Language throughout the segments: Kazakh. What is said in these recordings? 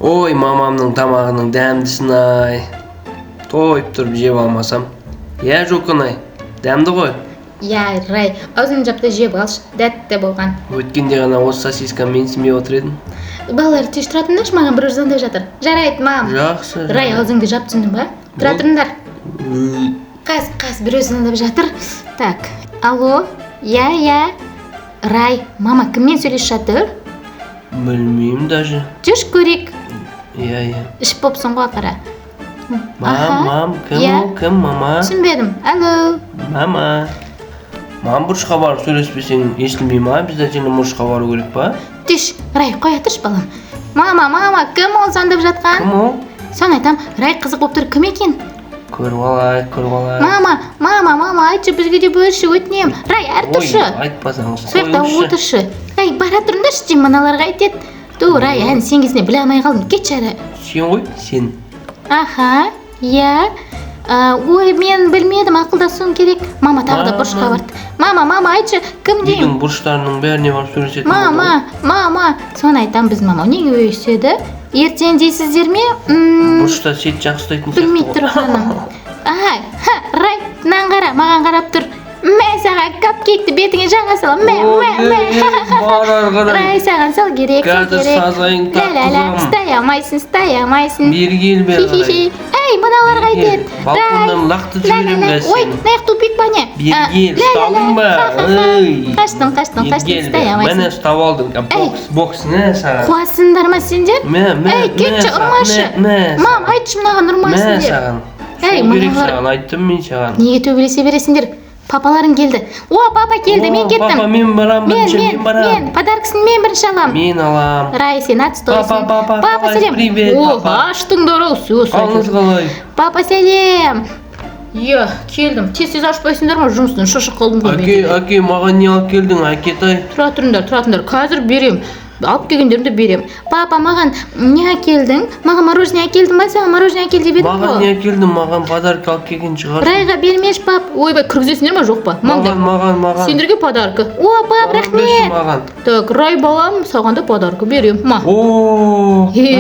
Ой, мамамның тамағының дәмдісін ай. Тойып тұрып жеп алмасам. Я Жуконай, дәмді ғой. Я, Рай, аузын жапты жеп алшы, дәтті болған. Өткенде ғана осы сосиска менсінбей отыр едім. Балалар тез тұра тұрыңдаршы, маған бір звондап жатыр. Жарайды, мам. Жақсы. Рай, аузыңды жап, түсіндің ба? Тұра тұрыңдар. Қас, бір звондап жатыр. Так, алло, я. Рай, мама кіммен сөйлесіп жатыр? Білмеймін даже. Жүрш көрейік. Я. Іш попсың ғой қара. Мам, кім, мама? Түсінбедім. Алло. Мама. Мам, бұрышқа барып сөйлеспесең естілмей ма? Біз әжені бұрышқа бару керек па? Түш, Рай, қоя тұрш балам. Мама, кім ол звондап жатқан? Кім ол? Соны айтам, Рай қызық болып тұр, кім екен? Көріп алайық. Мама, айтшы, бізге де бөлші, өтінем. Рай, әр тұршы. Ой, айтпасаңыз. Сояқта отыршы. Рай, бара тұрыңдаршы, дейм, мыналарға айтет. Ду, Рай, ән сен кезіне біле алмай қалдым. Кетші әрі. Сен ғой, сен. Аха, я. Ой, мен білмедім, ақылдасуым керек. Мама тағы да бұрышқа барды. Мама, айтшы, кім дейм? Үйдің бұрыштарының бәріне барып сөйлесетін. Мама. Соны айтам, біз мама неге өйседі? Ертең дейсіздер ме? Бұрышта сет жақсылайтын сияқты. Білмей тұр ханым. Рай, нан қара, маған қарап тұр. Мә саған капкейкті бетіңе жаңа салам. Рай, саған сал керек. Қазір сазайың таққызам. Стай алмайсың. Бергел бер қарай. Ей, мыналарға айтет. Балконнан лақты жіберем бәсін. Ой, наяқ тупик ба не? Бергел, ұсталдың ба? Қаштым, стай алмайсың. Мәне ұстап алдың. Бокс, не саған? Қуасыңдар ма сендер? Ей, кетші, ұрмашы. Мам, айтшы мынаған ұрмасын деп. Ей, саған айттым мен саған. Неге төбелесе бересіңдер? Папаларың келді. Папа келді, мен кеттім. Папа, мен барам, Мен, подаркасын мен бірінші алам. Мен алам. Рай, сен отстойсың. Папа, сәлем. Привет, папа. Аштыңдар ау, сөз. Қалыңыз қалай? Папа, сәлем. Келдім. Тез ашпайсыңдар ма? Жұмыстан шошық қалдым ғой. Әке, маған не алып келдің, әкетай? Тұра тұрыңдар. Қазір берем. Алып келгендерімді берем. Папа, маған не әкелдің? Маған мороженое әкелдің ба? Саған мороженое әкел деп едім ғой. Маған не әкелдің? Маған подарка алып келген шығар. Райға бермеш, пап. Ойбай, кіргізесіңдер ма, жоқ па? Маған. Сендерге подарка. Пап, рахмет. Так, Рай балам, саған да подарка берем.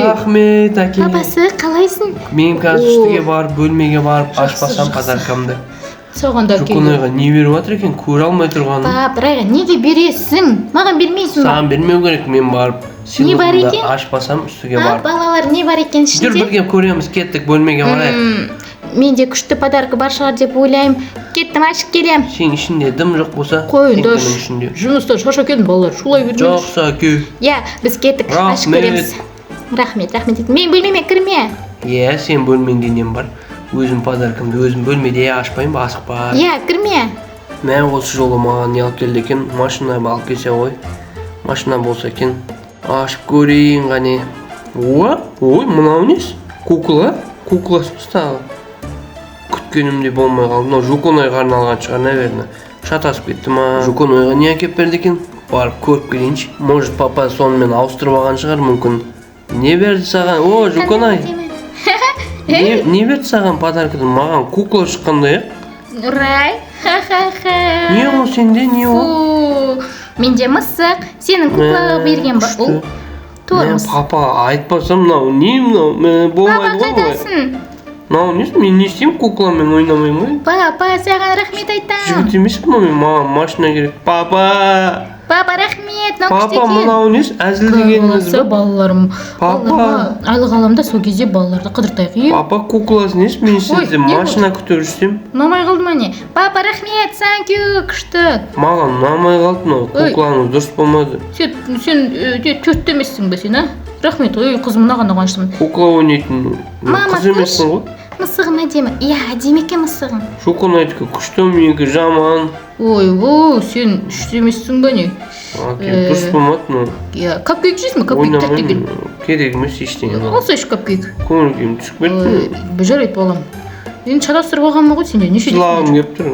Рахмет, әке. Папасы, қалайсың? Мен қазір үстіге барып, бөлмеге барып, ашпасам подаркамды. Соған да әкелді. Жуконайға не беріп жатыр екен, көре алмай тұрғаным. Пап, Райға неге бересің? Маған бермейсің ба? Саған бермеу керек, мен барып сыйлығымды ашпасам үстіге барып. Балалар, не бар екен ішінде? Жүр, бірге көреміз, кеттік, бөлмеге барайық. Менде күшті подарка бар шығар деп ойлаймын. Кеттім, ашып келем. Сен ішінде дым жоқ болса, қойыңдар. ішінде. Жұмыстан шаршап келдім, балалар, шулай бермейді. Жақсы, әке. Біз кеттік, ашып келеміз. Рахмет. Мен бөлмеме кірме. Сен бөлмеңде нем бар. Өзім подаркамды өзім бөлмеде ашпайын ба, асықпа. Кірме. Мен осы жолы маған не алып келді екен, машина алып келсе ғой. Машина болса екен. Ашып көрейін ғане. Ой, мынау несі? Кукла ұстағы. Күткенімде болмай қалды. Мынау Жуконайға арналған шығар, наверное. Шатасып кетті ма? Жуконайға не әкеп берді екен? Барып көріп келейінші. Может, папа сонымен ауыстырып алған шығар, мүмкін. Не берді саған? Жуконай. Не берді саған подаркадан? Маған кукла шыққандай, Рай, ха-ха-ха. Не ол сенде, не ол? Менде мысық, сенің куклаға берген ба? Тормыз. Папа, айтпасам, мынау не мынау? Папа, қайдасың? Мынау несі? Мен не істеймін кукламен ойнамаймын ғой? Папа, саған рахмет айтам. Жігіт емеспін ма мен? Маған машина керек. Папа, рахмет, Папа, мынау несі? Әзілдегеніңіз ба? Балаларым. Папа. Айлық аламда сол кезде балаларды қыдыртайық. Папа, кукласы несі? Мен сізде машина күтіп жүрсем. Ұнамай қалды ма не? Папа, рахмет, thank you, күшті. Маған ұнамай қалды мынау. Куклаңыз дұрыс болмады. Сен төртті емессің бе сен, а? Рахмет, қызым мынаған қуаныштымын. Кукла ойнайтын қыз емессің ғой? Мысығым әдемі. Әдемі екен мысығым. Жуконайдікі күшті, менікі жаман. Сен үшті емессің ба не? Дұрыс болмады мынау. Капкейк жейсің бе? Капкейк тәтті екен. Керек емес ештеңе. Алсайшы капкейк. Көңіл күйім түсіп кетті. Жарайды балам. Енді шатастырып алғанмын ғой сенде. Неше жылағым келіп тұр.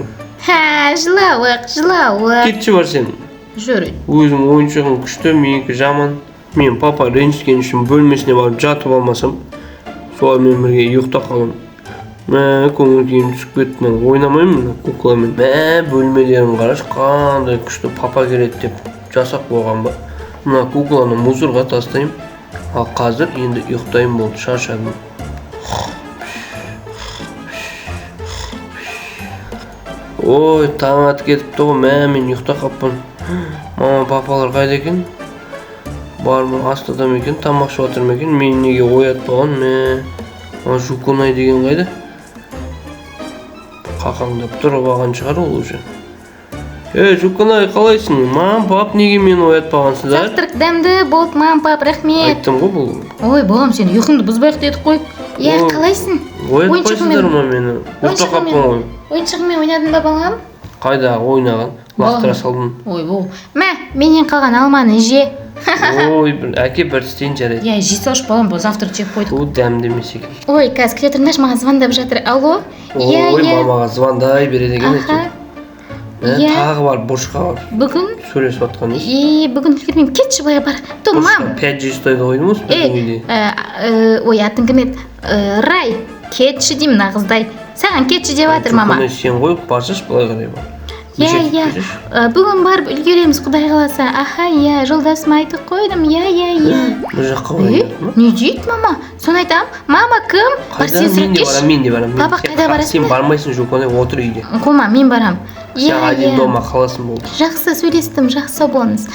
Жылауық. Кетші бар сен. Жарайды. Өзім ойыншығым күшті, менікі жаман. Мен папа ренжіскен үшін бөлмесіне барып жатып алмасам, солармен бірге ұйықта қалам. Көңіл күйім түсіп кетті, мен ойнамаймын кукламен. Бөлмелерін қараш, қандай күшті папа келеді деп жасап болған ба. Мына кукланы мусорға тастаймын. Ал қазір енді ұйықтайын болды, шаршадым. Ой, таң атып кетіпті ғой, мен ұйықтап қалыппын. Мама, папалар қайда екен? Бар ма, астада ма екен, тамақ ішіп жатыр ма екен? Мен неге оятпаған? Жукунай деген қайда? Қақаңдап тұрып алған шығар ол уже. Жукунай, қалайсың? Мам, пап, неге мені оятпағансыздар? Завтрак дәмді болды, мам, пап, рахмет. Айттым ғой бұл. Ой, балам, сен ұйқыңды бұзбайық дедік қой. Қалайсың? Оятпайсыздар ма мені? Ұйықтап қалыппын ғой. Ойыншығымен ойнадың ба, балам? Қайда ойнаған? Лақтыра салдым. Ой, менен қалған алманы же. Ой, әке бір істейін жарайды. Жей салшы, балам, бұл завтрак жеп қойдық. Бұл дәмді емес екен. Ой, қазір күте тұрыңдаршы, маған звондап жатыр. Алло? Ой, мамаға звондай береді екен екен. Тағы бар, бұрышқа бар. Бүгін? Сөйлесіп жатқан еш. Бүгін үлгермеймін, кетші былай бар. Бұрышқа 500 стойды қойдым осы біздің үйде. Ой, атың кім еді? Рай, кетші деймін ағыздай. Саған кетші деп жатыр, мама. Сен қойып баршаш, былай қарай бар. Бүгін барып үлгереміз, Құдай қаласа. Жолдасыма айтып қойдым. Бұл жаққа ойнадым. Не дейді, мама? Соны айтам, мама кім? Мен де барам. Папа қайда барасың? Сен бармайсың, Жукунай, отыр үйде. Қома, мен барам. Сен один дома қаласың болды. Жақсы сөйлестім, жақсы болыңыз.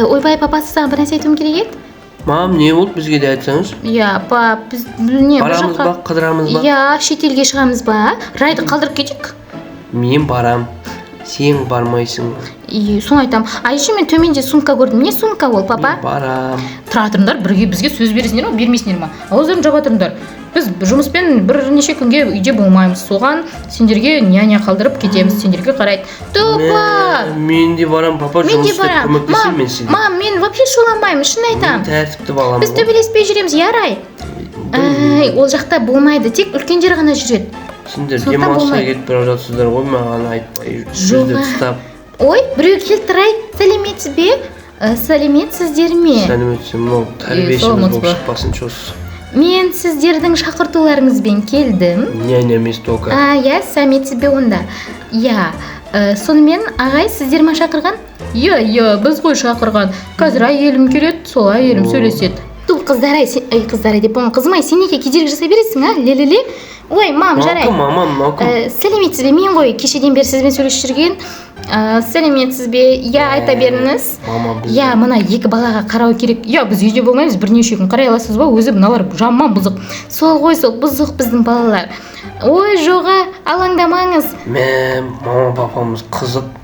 Ойбай, папасы саған бір нәрсе айтуым керек еді? Мам, не болды, бізге де айтсаңыз? Пап, біз барамыз ба, қыдырамыз ба? Шетелге шығамыз ба? Райды қалдырып кетейік? Мен барам. Сен бармайсың. Соны айтам. Еще мен төменде сумка көрдім. Не сумка ол, папа? Мен барам. Тұра тұрыңдар, бізге сөз бересіңдер ма, бермейсіңдер ма? Ауыздарын жаба тұрыңдар. Біз жұмыспен бірнеше күнге үйде болмаймыз. Соған сендерге няня қалдырып кетеміз, сендерге қарайды. Тупа! Мен де барам, папа, жұмыста көмектесем мен сендер. Мам, мен вообще шуламаймын, шын айтам. Мен тәртіпті балам. Біз төбелеспей жүреміз, ярай. Ол жақта болмайды, тек үлкендер ғана жүреді. Сендер демалысқа кетіп бара жатсыздар ғой, маған айтпай жүзді ұстап. Ой, біреу келді, Рай, сәлеметсіз бе? Сәлеметсіздер ме? Сәлеметсіз, мынау тәрбиешіміз болып шықпасын чос. Мен сіздердің шақыртуларыңызбен келдім. Не емес тока. Сәлеметсіз бе онда? Сонымен ағай сіздер ма шақырған? Біз ғой шақырған. Қазір әйелім келеді, сол әйелім сөйлеседі. Қыздар-ай деп болма, қызым-ай, сен неге кедергі жасай бересің, ле-ле-ле? Ой, мам, жарай. Сәлеметсіз бе, мен ғой кешеден бері сізбен сөйлесіп жүрген. Сәлеметсіз бе, айта беріңіз. Мына екі балаға қарау керек. Біз үйде болмаймыз, бірнеше күн қарай аласыз ба, өзі мыналар жаман бұзық. Сол ғой, сол бұзық біздің балалар. Ой, жоға, алаңдамаңыз. Мама папамыз қызық.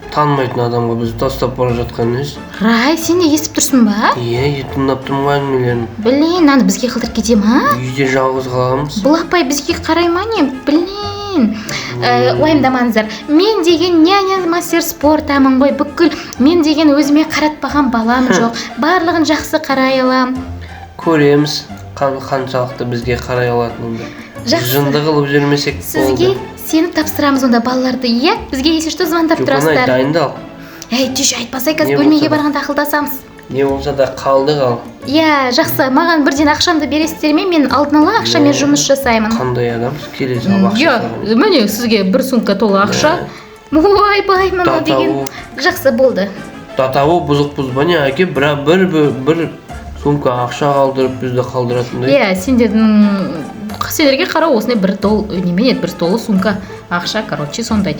Танымайтын адамға бізді тастап бара жатқан емес. Рай, сен де естіп тұрсың ба? Тыңдап тұрмын әңгімелерін. Білейін, аны бізге қалдырып кете ма? Үйде жалғыз қаламыз. Бұл апай бізге қарай ма не? Білейін. Уайымдамаңыздар. Мен деген няня мастер спортамын ғой, бүкіл. Мен деген өзіме қаратпаған балам жоқ. Барлығын жақсы қарай алам. Көреміз, қаншалықты бізге қарай алатынымды. Жынды қылып жүрмесек болды. Сізге сені тапсырамыз онда балаларды, бізге есе что звондап тұрасыздар. Жукунай, дайындал. Түш, айтпасай, қазір бөлмеге барғанда ақылдасамыз. Не болса да қалды қал. Жақсы, маған бірден ақшамды бересіздер ме? Мен алдын ала ақшамен жұмыс жасаймын. Қандай адамсыз, келе салып ақша сұраймын. Міне сізге бір сумка толы ақша. Ойбай, мына деген. Жақсы болды. Татауы бұзық бұзба не, әке, бір сумка ақша қалдырып бізді қалдыратындай. Сендерге қарау, осындай бір толы сумка ақша, сондай.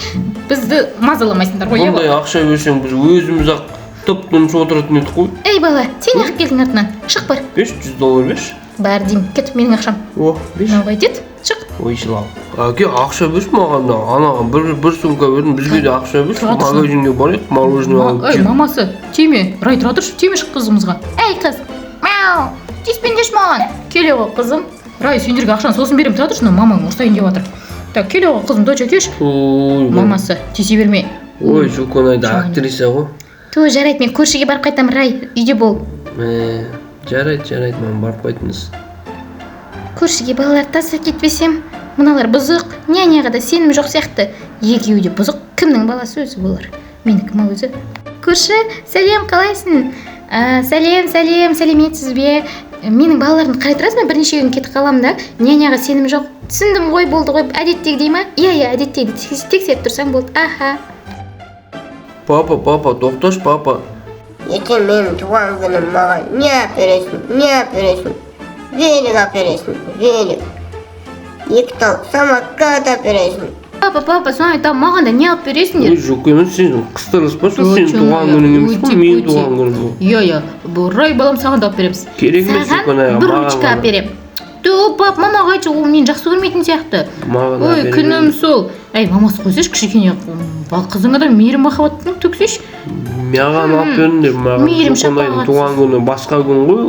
Бізді мазаламайсыңдар ғой. Бұндай ақша берсең біз өзіміз-ақ тып-тыныш отыратын едік қой. Ей бала, сен ақ келдің артынан. Шық бар. $500 берші. Бар деймін, кет, менің ақшам. Беш. Мынау қайтеді? Шық. Ой, жылау. Әке, ақша берші маған. Анаған бір сумка бердің, бізге де ақша берші. Магазинге барайық, мороженое алып жеп. Мамасы, тиме. Рай, тұра тұршы, тиме шық қызымызға. Ей қыз. Мяу. Тиіспендеш маған. Келе ғой қызым. Рай, сендерге ақшаны сосын берем, тұра тұршы, мамаң ұрсайын деп жатыр. Так, келе ғой қызым, доча кеш. Мамасы, тисе берме. Ой, Жукунай да актриса ғой. Жарайды, мен көршіге барып қайтам, Рай, үйде бол. Жарайды, мам, барып қайтыңыз. Көршіге балалар тастап кетпесем, мыналар бұзық, няняға да сенім жоқ сияқты. Екеуі де бұзық, кімнің баласы өзі болар? Менікі ма өзі? Көрші, сәлем, қалайсың? Сәлеметсіз бе? Менің балаларын қарай тұрасың ба? Бірнеше күн кетіп қалам да, няняға сенім жоқ. Түсіндім ғой, болды ғой, әдеттегідей ма? Әдеттегідей, тексеріп тұрсаң болды. Папа, тоқташ, папа. ертең менің туған күнім, маған не алып бересің? Велик алып бересің, велик. 2 тал самокат алып бересің. Папа, соны айтам, маған да не алып бересіңдер? Ой, жоқ емес, сен қыстырыспа, сол сенің туған күнің емес қой, менің туған күнім бұл. Иә, бұл Рай балам саған да алып береміз. Керек емес, Саған бір ручка алып берем. Пап, мамаға айтшы, ол мені жақсы көрмейтін сияқты. Ой, күнім сол. Мамасы қойсаш, кішкене қызыңа да мейірім махаббаттың төксеш. Маған алып беріңдер, маған Жоконайдың туған күні басқа күн ғой.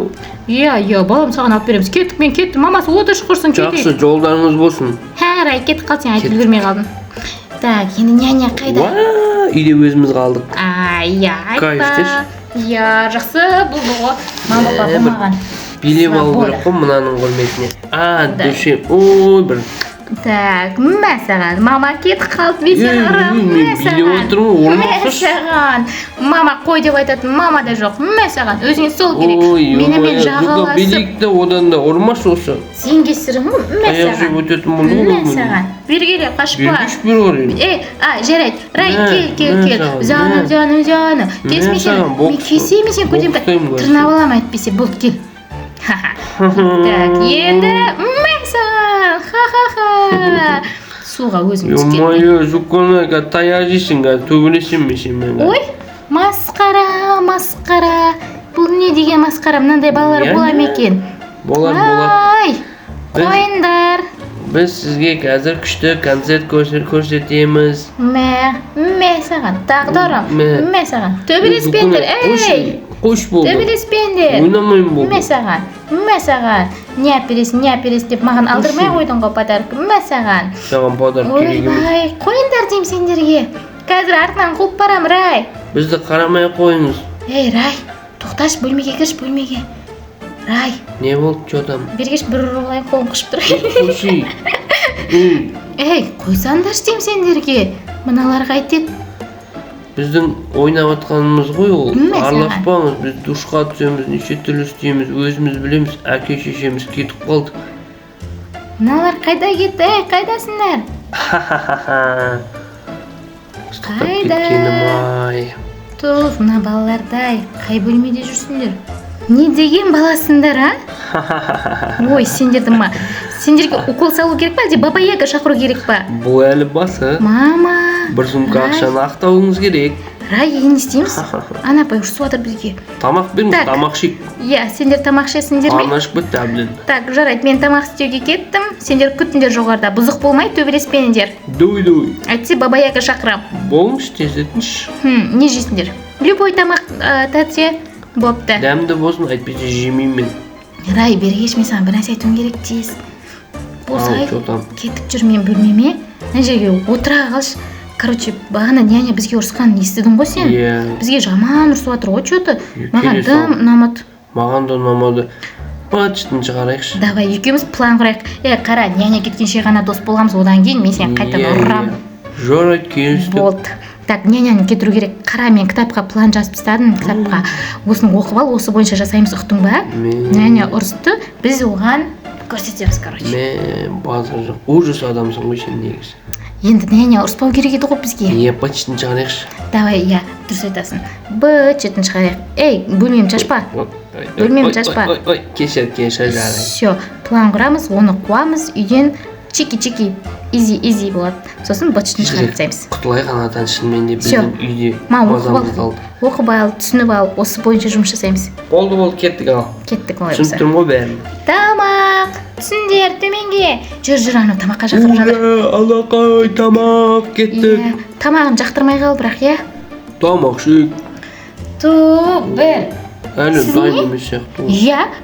Иә, балам саған алып береміз. Кеттік, мамасы отыршы құрсын, кетейік. Жақсы, жолдарыңыз болсын. Рай, кетіп қал, сен айтып үлгермей қалдың. Так, енді няня қайда? Үйде өзіміз қалдық. Иә, айтпа. Иә, жақсы болды ғой. Мама папа маған. Билеп алу керек қой мынаның құрметіне. Дүйше, ой бір. Так, мә саған. Мама кетіп қалды, бейсенарым. Мә саған. Мама қой деп айтатын, мама да жоқ. Мә саған. Өзіңе сол керек. Менімен жағаласып. Билікті одан да ұрмаш осы. Сен кесірің ғой, мә саған. Аяқ жеп өтетін мұны ғой. Мә саған. Бергеле, қашпа. Бергеш бір орайын. Жарайды. Рай, кел. Заны. Кесмесен. Мен кесемесен көтем кәт. Тырнап алам әйтпесе, бұл кел. Так, енді мен саған, ха-ха-ха. Суға өзім түскетпей. Ё-моё, Жоконайға таяжисың, төбелесем мен. Ой, масқара. Бұл не деген масқара, мынандай балалар бола ма екен? Болар. Қойындар. Біз сізге қазір күшті концерт көрсетеміз. Мә саған, тағдырым. Мә саған. Төбелеспеңдер, Қош болды. Төбелеспеңдер. Ойнамайын болды. Мә саған. Не әпересің деп маған алдырмай қойдың ғой подарок. Мә саған. Саған подарок керек емес. Ойбай, қойындар дейм сендерге. Қазір артынан қуып барам, Рай. Бізді қарамай қойыңыз. Рай, тоқташ, бөлмеге кірш, бөлмеге. Рай. Не болды, жотам? Бергеш бір ұрылайын, қолым қышып тұр. Қойши. Қойсаңдаршы дейм сендерге. Мыналар қайтет. Біздің ойнап атқанымыз ғой ол. Мә саған. Арласпаңыз, біз душқа түсеміз, неше түрлі істейміз, өзіміз білеміз, әке шешеміз кетіп қалды. Мыналар қайда кетті, қайдасыңдар? Қайда? Туф, мына балалардай, қай бөлмеде жүрсіңдер? Не деген баласыңдар, Ой, сендерге укол салу керек па, әлде баба Яга шақыру керек па? Бұл әлі басы. Мама. Бір сумка ақшаны ақтауыңыз керек. Рай, не істейміз? Ана апай ұрсып жатыр бізге. Тамақ беріңіз, тамақ ішейік. Иә, сендер тамақ ішесіңдер ме? Қарны ашып кетті әбден. Так, жарайды, мен тамақ істеуге кеттім. Сендер күтіңдер жоғарыда. Бұзық болмай төбелеспеңдер. Дуй. Әйтсе баба Яга шақырам. Болыңыз, тездетіңізші. Не жейсіңдер? Любой тамақ тәтсе бопты. Дәмді болсын, айтпесе жемеймін мен. Рай, бергеш, мен саған бір нәрсе айтуым керек тез. Болсай, кетіп жүр мен бөлмеме. Мына жерге отыра қалшы. Короче, бағана няня бізге ұрысқанын естідің ғой сен? Бізге жаман ұрысып жатыр ғой, что-то. Маған дым ұнамады. Маған да ұнамады. Бачтын шығарайықшы. Давай, екеуміз план құрайық. Қара, няня кеткенше ғана дос боламыз, одан кейін мен сен қайтадан ұрам. Жарайды, келістік. Болды. Так, няняны кетіру керек. Қара, мен кітапқа план жазып тастадым, кітапқа. Осыны оқып ал, осы бойынша жасаймыз, ұқтың ба? Няня ұрысты, біз оған көрсетеміз, короче. Мен базар жоқ. Ужас адамсың ғой сен негізі. Енді няня ұрыспау керек еді ғой бізге. Бачтын шығарайықшы. Давай, дұрыс айтасың. Бачтын шығарайық. Бөлмемді шашпа. Ой, кешір жарайды. Все, план құрамыз, оны қуамыз, үйден чики-чики, изи болады. Сосын бачтын шығарып тастаймыз. Құтылайық анадан шынымен де біздің үйде мазамыз қалды. Оқып ал, түсініп ал, осы бойынша жұмыс жасаймыз. Болды, кеттік ал. Кеттік олай болса. Түсініп ғой бәрін. Тамақ, түсіндер, төменге. Жүр, ана тамаққа шақырып жатыр. Алақай, тамақ, кеттік. Тамағын жақтырмай қал, бірақ, Тамақ шек. Бір. Әлі дайын емес сияқты.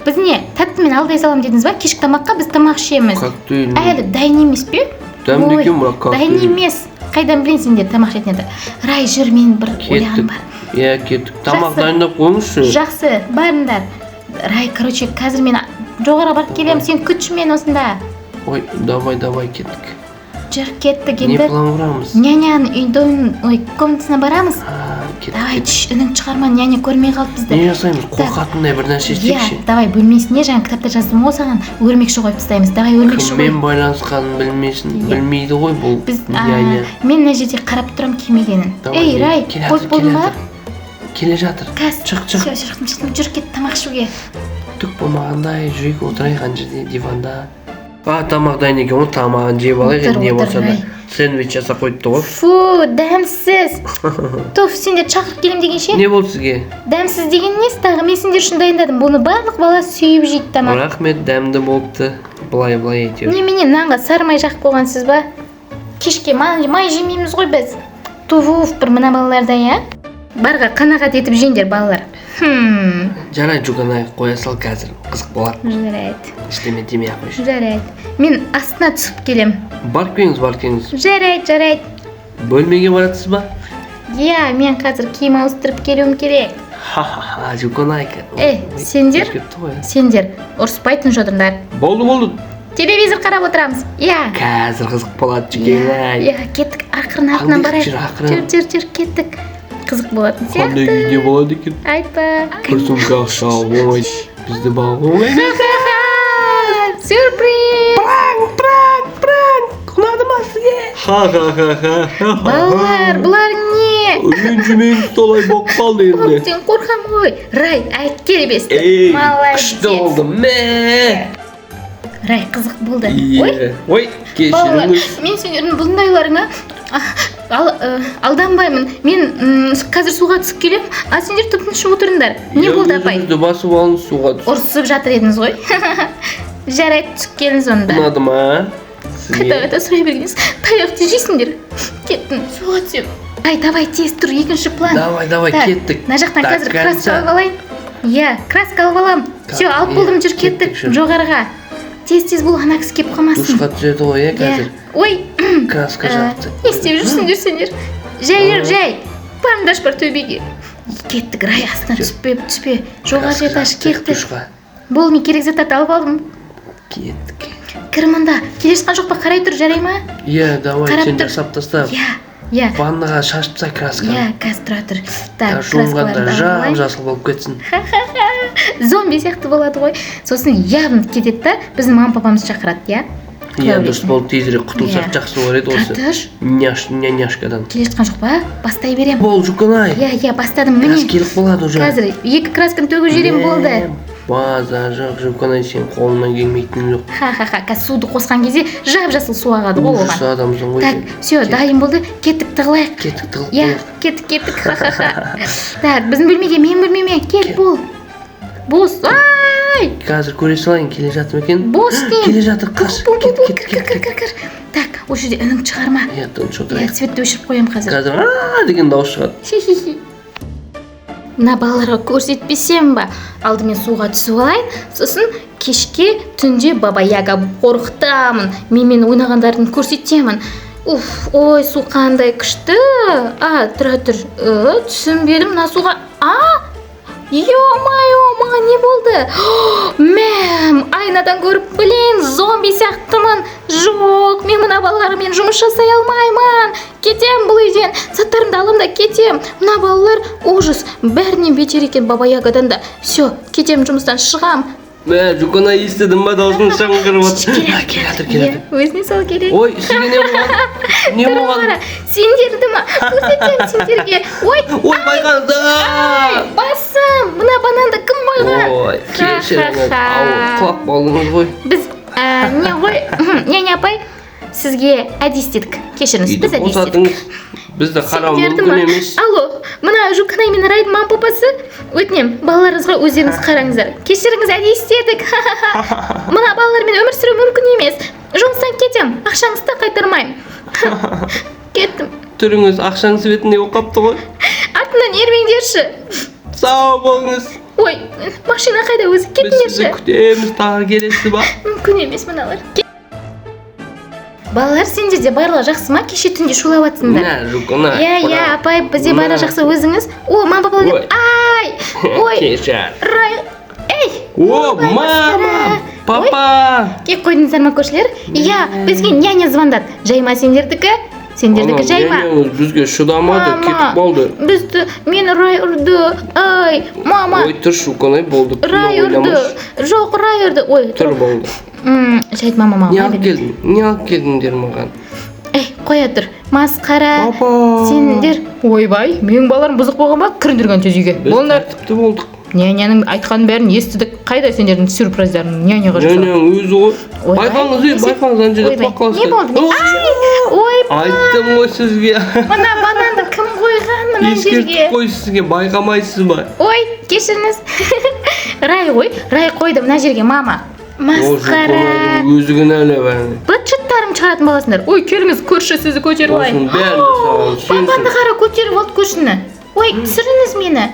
Біз не, тәттімен алдай салам дедіңіз ба? Кешкі тамаққа біз тамақ ішеміз. Әлі дайын емес пе? Дәмді екен бірақ коктейль. Дайын емес. Қайдан білен сендер тамақ жейтін еді? Рай, жүр, мен бір ойланым бар. Кеттік. Тамақ дайындап қойыңызшы. Жақсы, барыңдар. Рай, короче, қазір мен жоғары барып келем, сен күтші мен осында. Ой, давай, кеттік. Жүр, кеттік енді. Не план құрамыз? Няняның үйдің комнатасына барамыз. Давай, үнің шығарма, няня көрмей қалды бізді. Не жасаймыз? Қорқатындай бір нәрсе істейікші. Давай, бөлмесіне жаңа кітапта жаздым ғой саған. Өрмекші қойып тастаймыз. Давай, өрмекші қойып. Кіммен байланысқанын білмейді ғой бұл няня. Мен мына жерде қарап тұрам кимегенін. Рай, қойып болдың ба? келе жатыр. Чық. Все, шықтым. Жүр кет тамақ ішуге. Түк болмағандай жүрейік, отырайық ана жерде диванда. Тамақ дайын екен ғой, тамағын жеп алайық, не болса да. Сэндвич жасап қойыпты ғой. Фу, дәмсіз. Тоф, сендер шақырып келем дегенше? Не болды сізге? Дәмсіз деген несі тағы? Мен сендер үшін дайындадым. Бұны барлық бала сүйіп жейді тамақ. Рахмет, дәмді болыпты. Былай әйтеуір. Немене нанға сары май жақып қойғансыз ба? Кешке май жемейміз ғой біз. Туф, бір мына балаларда, я? Барға қанағат етіп жеңдер балалар. Жарай, Жуганай, қоя сал қазір. Қызық болады. Жарайды. Іштеме демей ақ қойшы. Жарайды. Мен астына түсіп келем. Барып келіңіз. Жарайды. Бөлмеге баратсыз ба? Иә, мен қазір киім ауыстырып келуім керек. Ха-ха-ха, Жуганай. Сендер ұрыспайтын жодыңдар. Болды. Телевизор қарап отырамыз. Иә. Қазір қызық болады, Жуганай. Иә, кеттік, ақырын артынан барайық. Жүр, кеттік. Қызық болатын сияқты. Қандай видео болады екен? Айтпа. Бір сумка ақша оңай. Бізді бағу оңай. Сюрприз! Пранк! Ұнады ма сізге? Ха-ха-ха-ха. Балалар, бұлар не? Ренжімеңіз, солай болып қалды енді. Сен қорқам ғой. Рай, айт келбесті. Күшті болды. Рай, қызық болды. Ой, кешіріңіз. Мен сендердің бұндайларыңа алданбаймын. Мен қазір суға түсіп келем, а сендер тып-тыныш отырыңдар. Не болды, апай? Өзіңізді басып алыңыз суға түсіп. Ұрсып жатыр едіңіз ғой. Жарайды, түсіп келіңіз онда. Ұнады ма? Қайта сұрай бергеніз, таяқты жейсіңдер. Кеттім, суға түсем. Давай, тез тұр, екінші план. Давай, кеттік. Мына жақтан қазір краска алып алайын. Иә, краска алып алам. Все, алып болдым, жүр, кеттік жоғарыға. Тез бұл ана кісі кеп қалмасын. Душқа түседі ғой, қазір. Ой, краска жақты. Не істеп жүрсіңдер сендер? Жай. Бандаж бар төбеге. Кеттік, Рай, астына түспе. Жоғары этаж кеттік. Бол, мен керек заттарды алып алдым. Кеттік. Кір мұнда, келе жатқан жоқ па, қарай тұр, жарай ма? Иә, давай, сен жасап тастап. Иә. Ваннаға шашып тастай краска. Иә, қазір тұра тұр. Так, жуынғанда жап-жасыл болып кетсін. Зомби сияқты болады ғой. Сосын явно кетеді да, біздің мама-папамыз шақырады, иә? Иә, дұрыс болып тезірек құтылсақ жақсы болар еді осы. Няшкадан. Келе жатқан жоқ па? Бастай берем. Бол, Жуганай. Иә, бастадым, міне. Крас келіп болады уже. Қазір 2 красканы төгіп жіберем болды. База жоқ, Жуганай, сен қолынан келмейтін жоқ. Ха-ха-ха, қазір суды қосқан кезде жап-жасыл су ағады ғой оған. Ужас адамсың ғой. Так, все, дайын болды. Кеттік, тығылайық. Иә, кеттік. Ха-ха-ха. Так, біздің бөлмеге, мен бөлмеме. Кел, бол. Бос. Ай! Қазір көре салайын, келе жатыр екен. Бос не? Келе жатыр, қаш. Кір. Так, осы жерде үнің шығарма. Иә, тыныш отырайық. Иә, светті өшіріп қоям қазір. Қазір деген дауыс шығады. Мына балаларға көрсетпесем ба? Алдымен суға түсіп алайын, сосын кешке түнде Баба Яга қорқытамын. Менімен ойнағандарын көрсетемін. Ой, су қандай күшті. Тұра тұр. Түсінбедім мына суға. Ё-майо, маған не болды? Мәм, айнадан көріп білейін, зомби сияқтымын. Жоқ, мен мына балалармен жұмыс жасай алмаймын. Кетем бұл үйден, заттарымды алам да кетем. Мына балалар ужас, бәрінен бетер екен Баба Ягадан да. Все, кетем, жұмыстан шығам. Жуганай, естідің ба, даусың шаңғырып отыр. Келатыр. Өзіне сол керек. Ой, сізге не болған? Не болған? Сендерді ма? Көрсетем сендерге. Ой, байқаңыз. басым, мына бананды кім қойған? Ой, кешіріңіз, құлап болдыңыз ғой. Біз, не ғой, не апай, сізге әдейі істедік. Кешіріңіз, біз әдейі істедік. Бізді қарау мүмкін емес. Алло, мына Жуганай мен Райдың мама-папасы, өтінем, балаларыңызға өздеріңіз қараңыздар. Кешіріңіз, әдейі істедік. Мына балалармен өмір сүру мүмкін емес. Жұмыстан кетем, ақшаңызды да қайтармаймын. Кеттім. Түріңіз ақшаң светінде оқапты ғой. Артынан ермеңдерші. Сау болыңыз. Ой, машина қайда өзі, біз сізді кеттіңдерші. күтеміз, тағы келесіз ба? Мүмкін емес мыналар. Балалар, сендер де барлығы жақсы ма? Кеше түнде шулап жатсыңдар. Жуганай. Иә, апай, бізде барлығы жақсы, өзіңіз. Мама-папа деп. Ай! Ой! Кешір. Рай! Ей! Мама! Папа! Кеп қойдыңыздар ма көршілер? Иә, бізге няня звондады. Жай ма сендердікі? Сендердікі жай ма? Бізге шыдамады, кетіп болды. Бізді, мені Рай ұрды. Ай, мама! Ой, тұр, Жуганай, болды. Рай ұрды. Жоқ, Рай ұрды. Ой, тұр болды. Жайт мама. Не алып келдіңдер маған? қоя тұр. Масқара. Папа. Сендер, ойбай, менің балаларым бұзық болған ба? Кіріндірген тез үйге. Біз Болыңдар. тәртіпті болдық. Няняның айтқанын бәрін естідік. Қайда сендердің сюрприздерің? Няняға жасап. Няняң өзі ғой. Ойбай, Байқаңыз, несі? байқаңыз, ана жерде Ойбай, құлақ не болды? Ойбай. Айттым ғой сізге. Мына бананды кім қойған мына жерге? Ескертіп қой сізге, байқамайсыз ба? Ой, кешіріңіз. Рай ғой, Рай қойды мына жерге, мама. Масқара. Өзі кінәлі бәріне. Быт-шыттарым шығаратын баласыңдар. Ой, келіңіз, көрші сізді көтеріп алайын. Осының бәрін жасаған Папаны сенсің. қара көтеріп алды көршіні. Ой, түсіріңіз мені.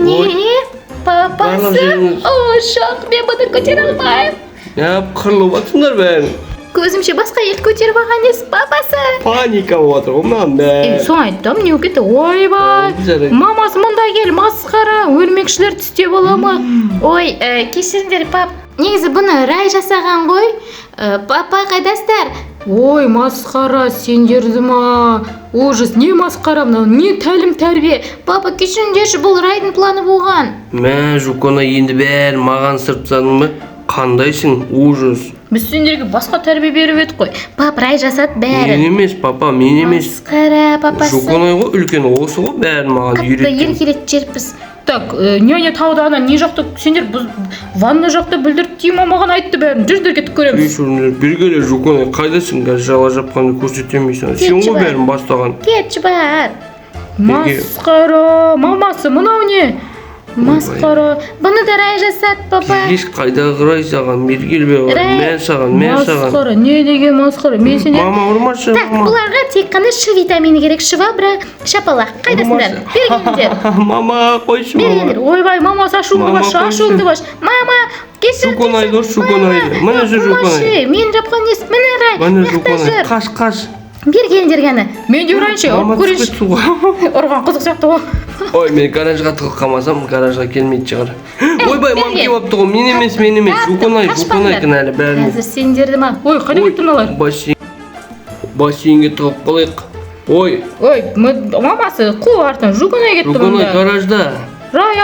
Не? Папасы? Барлық жеріңіз. О, шақ, мен бұны көтере алмаймын. Қырылып жатсыңдар бәрін. Көзімше басқа ел көтеріп алған емес, папасы. Паника болып жатыр ғой мынаның бәрі. Соны айттым, не болып кетті? Ойбай, Жарайды. мамасы мұнда кел, масқара, өлмекшілер тістеп ала ма? Ой, кешіріңдер, пап. Негізі бұны Рай жасаған ғой. Папа, қайдасыздар? Ой, масқара, сендерді ма? Ужас, не масқара мынау, не тәлім тәрбие? Папа, кешіріңдерші, бұл Райдың планы болған. Мә, Жукона енді бәрін маған сырып тастадың ба? Қандайсың, ужас. Біз сендерге басқа тәрбие беріп едік қой. Пап, Рай жасады Мен бәрін. емес, папа, мен емес. Масқара, папасы. Жукона ғой, үлкен осы ғой, бәрін маған Қатты үйреткен. еркелет жерпіз. Так, няня тауда ана не жақты, сендер ванна жақты бүлдіріп Тима маған айтты бәрін. Жүрдер кетіп көреміз. Үйшіріңдер, бергелі Жукона, қайдасың? Қазір жала жапқанды көрсетемейсің. Сен Кетші ғой бар. бәрін бастаған. Кетші бар. Неге? Масқара, мамасы, мынау не? Масқара, бұны да Рай жасады, папа. Еш қайда қырай саған, мергел бе ғой. Рай. Мен саған. Масқара, не деген масқара? Мен сендер... Мама, ұрмашы, Так, мама. бұларға тек қана Ш витамині керек, швабра, шапалақ. Қайдасыңдар? Бергендер. Мама, қойшы, Бергендер. мама. Ойбай, мамасы ашуыңды Мама, баш, қойшы. ашуыңды баш. Мама, кешір, Жуконай, дос, Жуконай. Міне жүр, Жуконай. Мен жапқан ес, міне Рай, Міне мақта Жукона, жүр. қаш. Бергендер ғана. Мен де ұрайыншы, Мама, көрейінші. түсіп кетті ғой. Ұрған қызық сияқты ғой. Ой, мен гаражға тығып қалмасам, гаражға келмейді шығар. Ойбай, мам берген. кеп алыпты ғой. Мен емес. Жуконай кінәлі бәрін. Қазір сендерді ма? Ой, қайда кетті мыналар? Бассейнге тығып қалайық. Ой, Мамасы қу артын Жуконай кетті Жуконай бұнда. гаражда. Рай,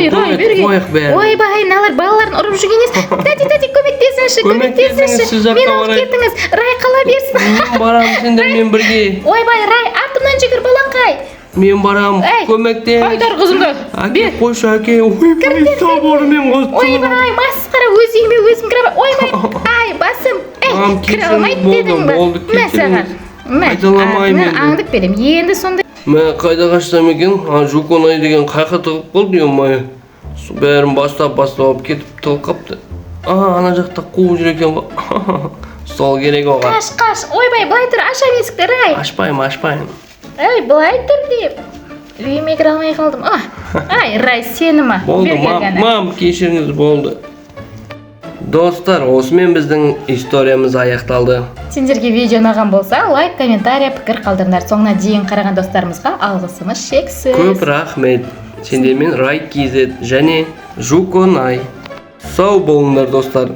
Жуконай берген. қояйық бәрін. Ойбай, мыналар балаларын ұрып жүрген ес. Тәте, көмектесіңізші, Көмектесіңіз, сіз жаққа Мені алып барайық. кеттіңіз. Рай қала берсін. Мен барам сендермен бірге. Ойбай, Рай, артымнан жүгір балақай. Мен барам. Ей, Көмектес. Қайдар қызымды. Әке, қойшы әке. Ойбай, сабырмен қостым. Ойбай, масқара, өз үйіме өзім кіре алмай. Ойбай, ай, басым. Мам, Кіре кешіріңіз, алмайды болды, дедің ба? болды, Мә кешіріңіз. саған. Мә, Қайталамаймын мен енді. аңдып берем. Енді сондай. Мә, қайда қашсам екен? Жуконай деген қайқа тығып болды, емай. Бәрін бастап алып кетіп тығып қапты. Ана жақта қуып жүр екен ғой. Сол керек оған. Қаш. Ойбай, былай тұр, ашам есікті, Рай. Ашпайым. Ай, былай тұр деп. Үйіме кіре алмай қалдым. Ай, Рай, сені ма? Болды, мам, кешіріңіз, болды. Достар, осымен біздің историямыз аяқталды. Сендерге видео ұнаған болса, лайк, комментария, пікір қалдырыңдар. Соңына дейін қараған достарымызға алғысымыз шексіз. Көп рахмет. Сендермен Рай KZ және Жуконай. Сау болыңдар, достар.